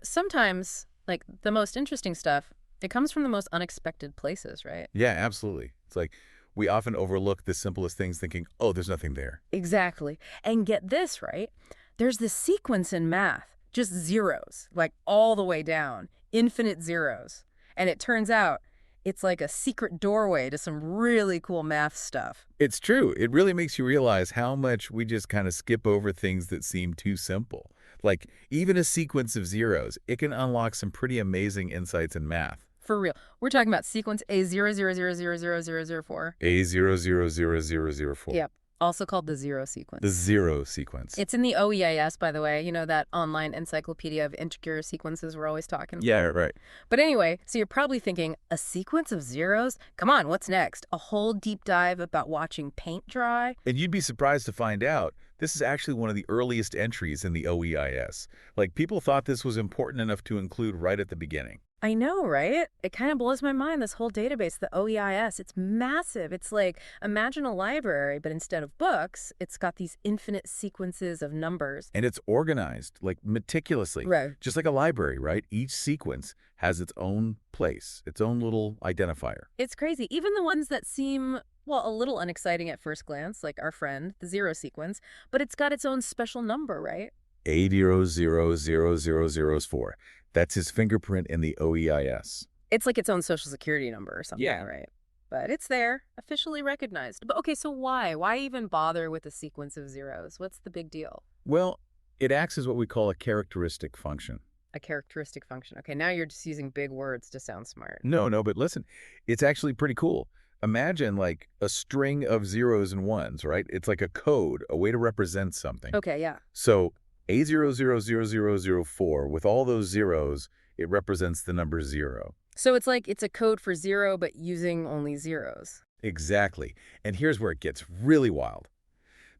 Sometimes, like, the most interesting stuff, it comes from the most unexpected places, right? Yeah, absolutely. It's like we often overlook the simplest things thinking, oh, there's nothing there. Exactly. And get this, right? There's this sequence in math, just zeros, like all the way down, infinite zeros. And it turns out it's like a secret doorway to some really cool math stuff. It's true. It really makes you realize how much we just kind of skip over things that seem too simple. Like even a sequence of zeros, it can unlock some pretty amazing insights in math. For real. We're talking about sequence A00000004. A000004. Yep. Also called the zero sequence. The zero sequence. It's in the OEIS, by the way, that online encyclopedia of integer sequences we're always talking about. Yeah, right. But anyway, so you're probably thinking, a sequence of zeros? Come on, what's next? A whole deep dive about watching paint dry? And you'd be surprised to find out this is actually one of the earliest entries in the OEIS. Like people thought this was important enough to include right at the beginning. I know, right? It kind of blows my mind, this whole database, the OEIS. It's massive. It's like, imagine a library, but instead of books, it's got these infinite sequences of numbers. And it's organized, like meticulously. Right. Just like a library, right? Each sequence has its own place, its own little identifier. It's crazy. Even the ones that seem, well, a little unexciting at first glance, like our friend, the zero sequence, but it's got its own special number, right? A000004. That's his fingerprint in the OEIS. It's like its own social security number or something, Yeah. right? But it's there, officially recognized. But okay, so why? Why even bother with a sequence of zeros? What's the big deal? Well, it acts as what we call a characteristic function. A characteristic function. Okay, now you're just using big words to sound smart. No, but listen, it's actually pretty cool. Imagine like a string of zeros and ones, right? It's like a code, a way to represent something. Okay, yeah. So A000004, with all those zeros, it represents the number 0. So it's like it's a code for zero, but using only zeros. Exactly. And here's where it gets really wild.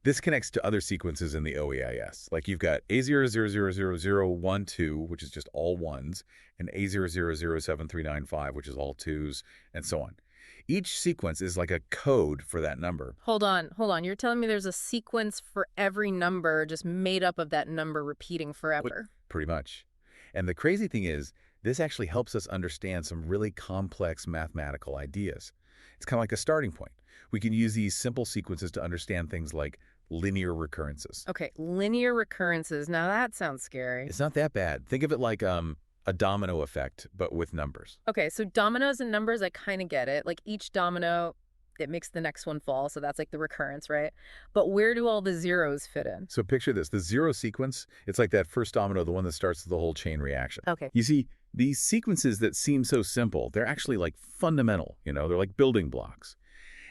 This connects to other sequences in the OEIS. Like you've got A000012, which is just all ones, and A00007395, which is all twos, and so on. Each sequence is like a code for that number. Hold on. You're telling me there's a sequence for every number just made up of that number repeating forever? Pretty much. And the crazy thing is, this actually helps us understand some really complex mathematical ideas. It's kind of like a starting point. We can use these simple sequences to understand things like linear recurrences. Okay, linear recurrences. Now that sounds scary. It's not that bad. Think of it like a domino effect, but with numbers. Okay, so dominoes and numbers, I kind of get it. Like each domino, it makes the next one fall, so that's like the recurrence, right? But where do all the zeros fit in? So picture this, the zero sequence, it's like that first domino, the one that starts the whole chain reaction. Okay. You see, these sequences that seem so simple, they're actually like fundamental, they're like building blocks.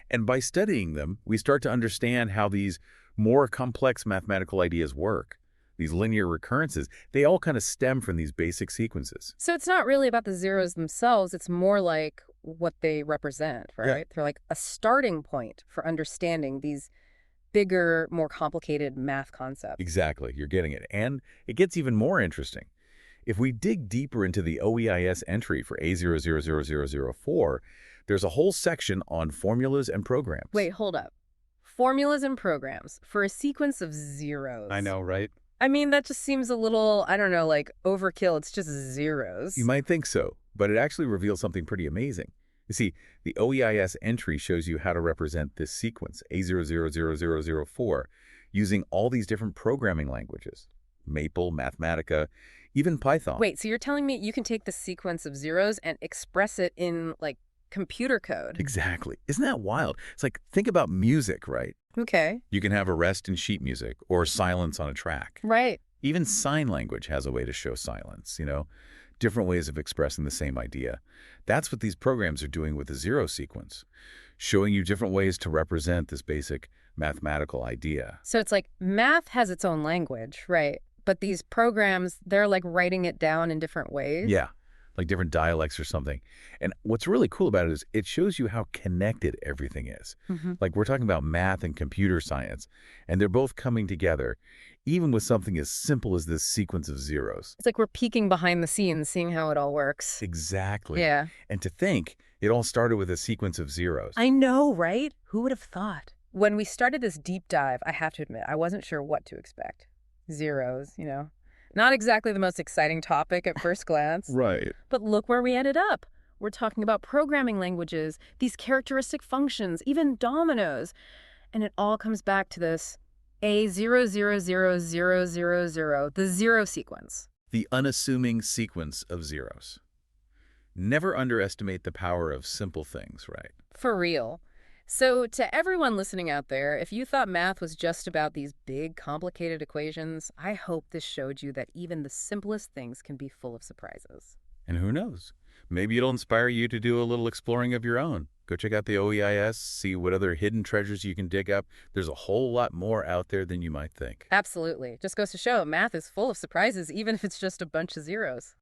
And by studying them, we start to understand how these more complex mathematical ideas work. These linear recurrences, they all kind of stem from these basic sequences. So it's not really about the zeros themselves, it's more like what they represent, right? Yeah. They're like a starting point for understanding these bigger, more complicated math concepts. Exactly, you're getting it. And it gets even more interesting. If we dig deeper into the OEIS entry for A000004, there's a whole section on formulas and programs. Wait, hold up. Formulas and programs for a sequence of zeros. I know, right? I mean, that just seems a little, I don't know, like overkill. It's just zeros. You might think so, but it actually reveals something pretty amazing. You see, the OEIS entry shows you how to represent this sequence, A000004, using all these different programming languages. Maple, Mathematica, even Python. Wait, so you're telling me you can take the sequence of zeros and express it in, like, computer code? Exactly. Isn't that wild? It's like, think about music, right? Okay. You can have a rest in sheet music or silence on a track. Right. Even sign language has a way to show silence, different ways of expressing the same idea. That's what these programs are doing with the zero sequence, showing you different ways to represent this basic mathematical idea. So it's like math has its own language, right? But these programs, they're like writing it down in different ways? Yeah, like different dialects or something. And what's really cool about it is it shows you how connected everything is. Like we're talking about math and computer science, and they're both coming together, even with something as simple as this sequence of zeros. It's like we're peeking behind the scenes, seeing how it all works. Exactly. Yeah. And to think, it all started with a sequence of zeros. I know, right? Who would have thought? When we started this deep dive, I have to admit, I wasn't sure what to expect. Zeros, Not exactly the most exciting topic at first glance. Right. But look where we ended up. We're talking about programming languages, these characteristic functions, even dominoes. And it all comes back to this A000000, the zero sequence. The unassuming sequence of zeros. Never underestimate the power of simple things, right? For real. So to everyone listening out there, if you thought math was just about these big, complicated equations, I hope this showed you that even the simplest things can be full of surprises. And who knows? Maybe it'll inspire you to do a little exploring of your own. Go check out the OEIS, see what other hidden treasures you can dig up. There's a whole lot more out there than you might think. Absolutely. Just goes to show math is full of surprises, even if it's just a bunch of zeros.